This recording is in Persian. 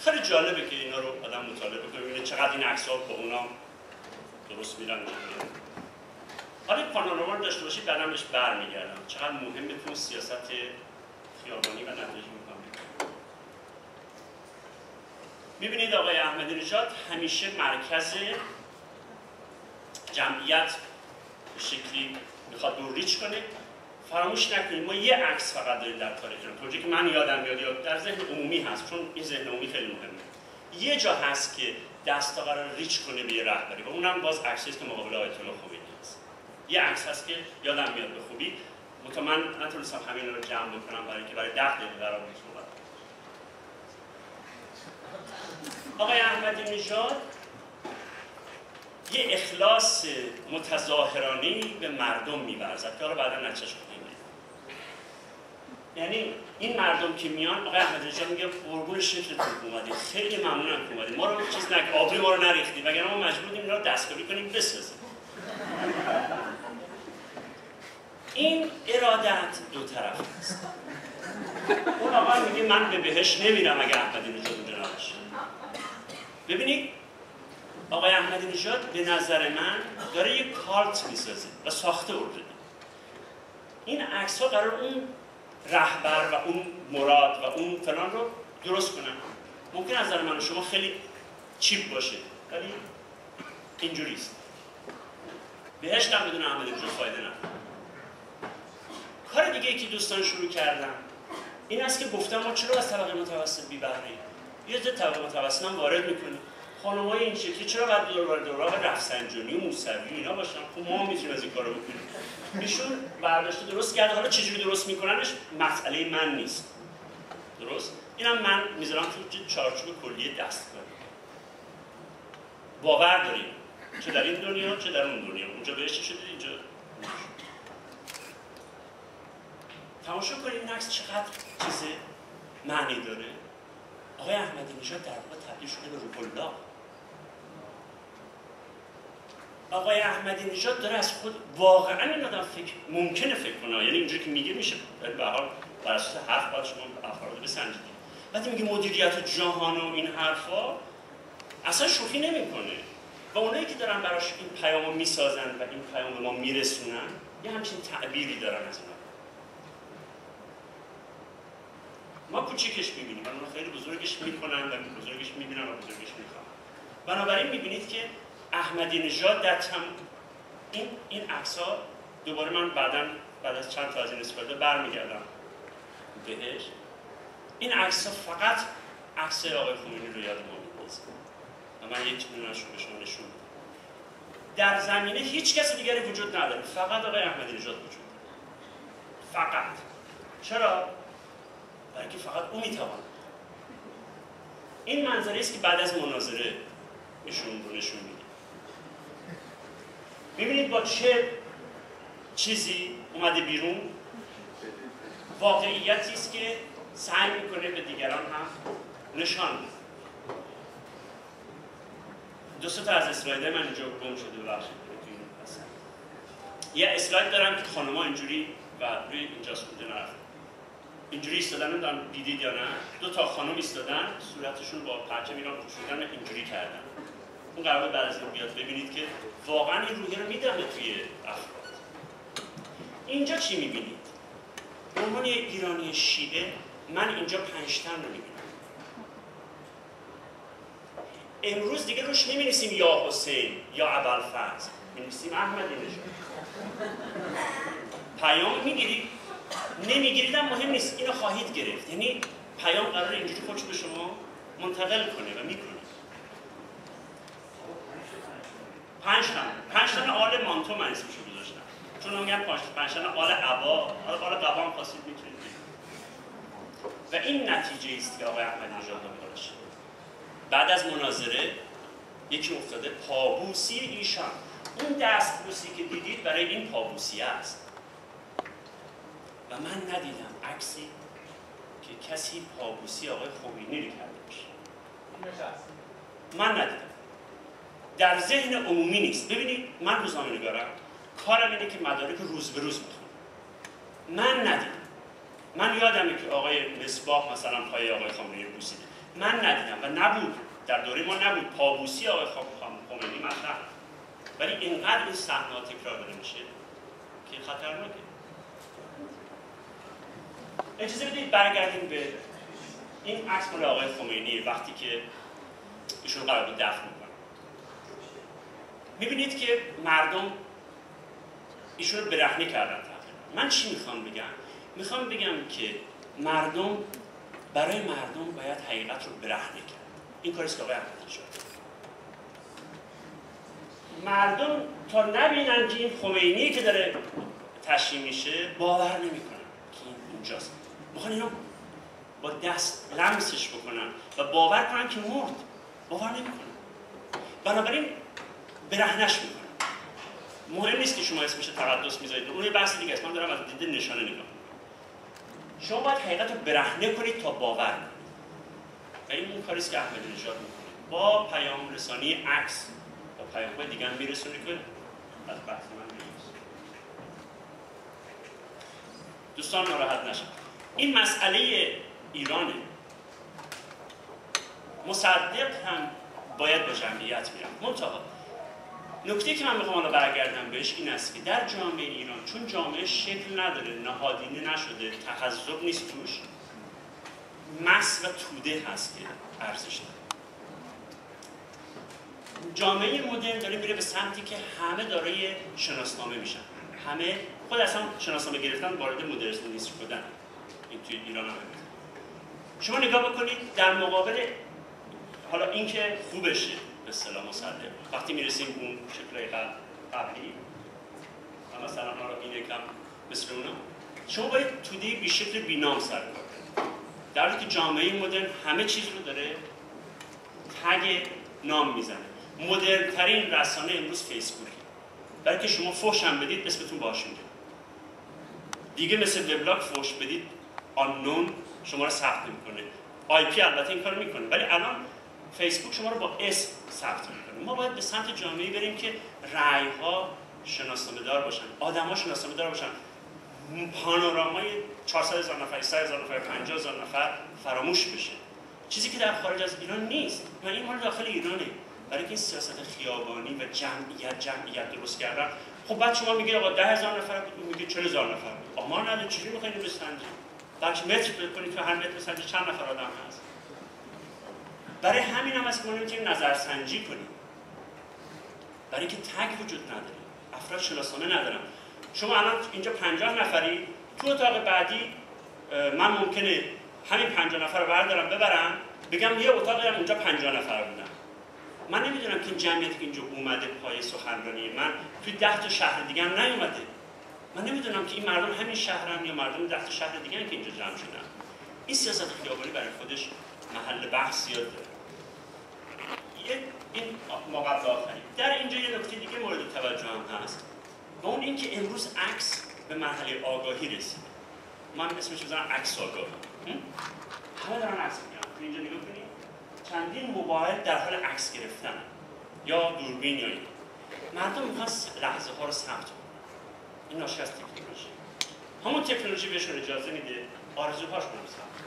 خیلی جالبه که اینا رو آدم مطالعه کنه ببینه چقدر این عکس‌ها با اونا درست میرن. حالا پانوراما رو داشته باشید بعدم بهش برمیگردم چقدر مهمه تو سیاست خیابانی و نتایج میکنم. میبینید آقای احمدی نژاد همیشه مرکز جمعیت به شکلی میخواد دور ریچ کنه. فراموش نکنید ما یه عکس فقط داریم در تاریخ ایران، اونجایی که من یادم میاد یا در ذهن عمومی هست، چون این ذهن عمومی خیلی مهمه. یه جا هست که دستا قرار ریچ کنه به یه رهبری و اونم باز عکسی است که مقابل آیت الله خمینی هست. یه عکس هست که یادم میاد به خوبی، من نتونستم همین رو جمع بکنم برای اینکه برای 10 دقیقه قرار بود صحبت. آقای احمدی نژاد یه اخلاص متظاهرانه‌ای به مردم می‌ورزد که حالا بعدا نتیجه‌اش خواهیم دید. یعنی این مردم که میان آقای احمدی نژاد میگه قربون شکلتون اومدید، خیلی ممنونم که اومدید، ما رو چیز نک آبروی ما رو نریختید وگرنه ما مجبوریم اینا رو دستکاری کنیم بسازیم. این ارادت دو طرف است. اون آقا میگه من به بهشت نمیرم اگه احمدی نژاد اونجا نباشه. ببینید آقای احمدی نژاد به نظر من داره یک کالت میسازه و ساخته اوردی. این عکس ها قرار اون رهبر و اون مراد و اون فلان رو درست کنن. ممکن از نظر من و شما خیلی چیپ باشه ولی اینجوریست. بهشت هم بدون احمدی نژاد فایده نداره. کار دیگه ای که دوستان شروع کردم این است که گفتم ما چرا از طبقه متوسط بی بهره ایم؟ یه ذره طبقه متوسط هم وارد میکنیم. خانم‌های این شکلی چرا باید دور رفسنجانی و موسوی اینا باشن؟ خب ما میتونیم از این کارو بکنیم. ایشون برداشته درست کرده، حالا چجوری درست میکننش مسئله من نیست. درست؟ اینم من میذارم تو چارچوب کلی دستکاری. باور داریم چه در این دنیا چه در اون دنیا. اونجا بهشت شده اینجا. تماشا کنید این عکس چقدر چیز معنی داره. آقای احمدی نژاد در واقع تبدیل شده به روح الله. آقای احمدی نژاد داره از خود واقعا این آدم ممکنه فکر کنه، یعنی اینجوری که میگه میشه، ولی به هر حال بر اساس حرف باید شما افراد بسنجید. وقتی میگه مدیریت جهان و این حرفا اصلا شوخی نمیکنه و اونایی که دارن براش این پیامو میسازن و این پیام ما میرسونن یه همچین تعبیری دارن از اینا. ما کوچیکش میبینیم و اونا خیلی بزرگش میکنن و بزرگش میبینن و بزرگش میخوان. بنابراین میبینید که احمدی نژاد در این عکس‌ها دوباره من بعد از چند تا از این استفاده برمیگردم بهش. این عکس‌ها فقط عکس آقای خمینی رو یاد ما میندازه و من یک دونه‌اش رو به شما نشون میدم. در زمینه هیچ کس دیگری وجود نداره، فقط آقای احمدی نژاد وجود داره. فقط. چرا؟ برای که فقط او میتواند. این منظره است که بعد از مناظره نشون میده. میبینید با چه چیزی اومده بیرون. واقعیتی است که سعی میکنه به دیگران هم نشان بده. دو تا از اسلایدهای من اینجا گم شده ببخشید. یه اسلاید دارم که خانم‌ها اینجوری و روی اینجاست بوده نرفت. اینجوری ایستادن، نمیدونم دیدید یا نه، دو تا خانم ایستادن صورتشون با پرچم ایران پوشیدن و اینجوری کردن. اون قراره بعد از این بیاد ببینید که واقعا این روحیه رو میدمه توی افراد. اینجا چی میبینید؟ به عنوان ایرانی شیعه من اینجا 5 تن رو میبینم. امروز دیگه روش نمی‌نویسیم یا حسین یا ابوالفضل، می‌نویسیم احمدی نژاد. پیام میگیرید؟ نمیگیرید هم مهم نیست، اینو خواهید گرفت. یعنی پیام قراره اینجوری خودش به شما منتقل کنه و میکنه. 5 تا آل مانتو من اسمشو گذاشتم، چون میگن 5 تا آل عبا، آل قبا هم خواستید میتونید. و این نتیجه است که آقای احمدی نژاد داشت. بعد از مناظره یکی افتاده پابوسی ایشان. اون دستبوسی که دیدید برای این پابوسی است. و من ندیدم عکسی که کسی پابوسی آقای خمینی رو کرده باشه. من ندیدم. در ذهن عمومی نیست. ببینید من روزنامه‌نگارم، کارم اینه که مدارک روز به روز بخونم. من ندیدم. من یادمه که آقای مصباح مثلا پای آقای خامنه‌ای رو بوسیده. من ندیدم و نبود، در دوره ما نبود. پابوسی آقای خمینی مطرح، ولی اینقدر این صحنه‌ها تکرار داره میشه که خطرناکه. اجازه بدید برگردیم به این عکس مال آقای خمینی وقتی که ایشون قرار بود دفن میکنن. میبینید که مردم ایشون رو برهنه کردن تقریبا. من چی میخوام بگم؟ میخوام بگم که مردم برای مردم باید حقیقت رو برهنه کرد. این کاریست که آقای احمدی شد. مردم تا نبینن که این خمینی که داره تشییع میشه باور نمیکنن که این اونجاست. میخوان اینو با دست لمسش بکنن و باور کنن که مرد. باور نمیکنن. بنابراین برهنش میکنن. مهم نیست که شما اسمش تقدس میذارید. اون یه بحث دیگه است. من دارم از دید نشانه نگاه میکنم. شما باید حقیقت رو برهنه کنید تا باور کنید. و این اون کاریست که احمدی نژاد میکنه. با پیام رسانی عکس و پیام‌های دیگه هم میرسونه که از بحث من میرسونه. دوستان ناراحت نشن. این مسئله ایرانه. مصدق هم باید با جمعیت میرم. منتها نکته که من میخوام برگردم بهش این است که در جامعه ایران چون جامعه شکل نداره، نهادینه نشده، تحزب نیست توش، مس و توده هست که ارزش داره. جامعه مدرن داره میره به سمتی که همه دارای شناسنامه میشن. همه خود اصلا شناسنامه گرفتن وارد مدرنیسم شدن. این توی ایران هم هست. شما نگاه بکنید در مقابل حالا این که خوبشه به اصطلاح مصدق وقتی میرسیم اون شکل‌های قبلی و مثلا حالا این یکم مثل اونا، شما باید توده بی شکل بی نام سر کار کنید. در حالی که جامعه مدرن همه چیز رو داره تگ نام میزنه. مدرن ترین رسانه امروز فیسبوکه. برای که شما فحش هم بدید اسمتون باش میره. دیگه مثل وبلاگ فحش بدید آنون شما رو ثبت میکنه. آی پی البته این کارو میکنه، ولی الان فیسبوک شما رو با اسم ثبت میکنه. ما باید به سمت جامعه بریم که رأی‌ها شناسنامه دار باشن، آدم‌ها شناسنامه دار باشن. پانورامای 400,000 نفر، 100,000 نفر، 50,000 نفر فراموش بشه. چیزی که در خارج از ایران نیست. و این مال داخل ایرانه. برای که این سیاست خیابانی و جمعیت درست کردن. خب بعد شما میگید آقا 10,000 نفر بود، میگید 40,000 نفر بود. آمار نداره، چجوری می‌خواید بسنجید؟ بلکه متر بکنید تو هر متر بسنجید چند نفر آدم هست. برای همین هم از ما نمیتونیم نظرسنجی کنیم. برای که تگ وجود نداره. افراد شناسنامه ندارن. شما الان اینجا 50 نفری، تو اتاق بعدی من ممکنه همین 50 نفر رو بردارم ببرم، بگم یه اتاقی هم اونجا 50 نفر بودن. من نمیدونم که این جمعیتی که اینجا اومده پای سخنرانی من توی 10 تا شهر دیگه هم نیومده. من نمیدونم که این مردم همین شهرن یا مردم 10 تا شهر دیگه که اینجا جمع شدن. این سیاست خیابانی برای خودش محل بحث زیاد داره. این مقابل آخری. در اینجا یه نکته دیگه مورد توجه هم هست. و اون این که امروز عکس به مرحله آگاهی رسید. من اسمش میذارم عکس آگاهی. همه دارن عکس میگیرن. اینجا نگاه کنید. چندین موبایل در حال عکس گرفتن یا دوربین یا این. مردم میخوان لحظه ها رو ثبت کنن. این ناشی از تکنولوژی. همون تکنولوژی بهشون اجازه میده آرزوهاشون رو ثبت کنن.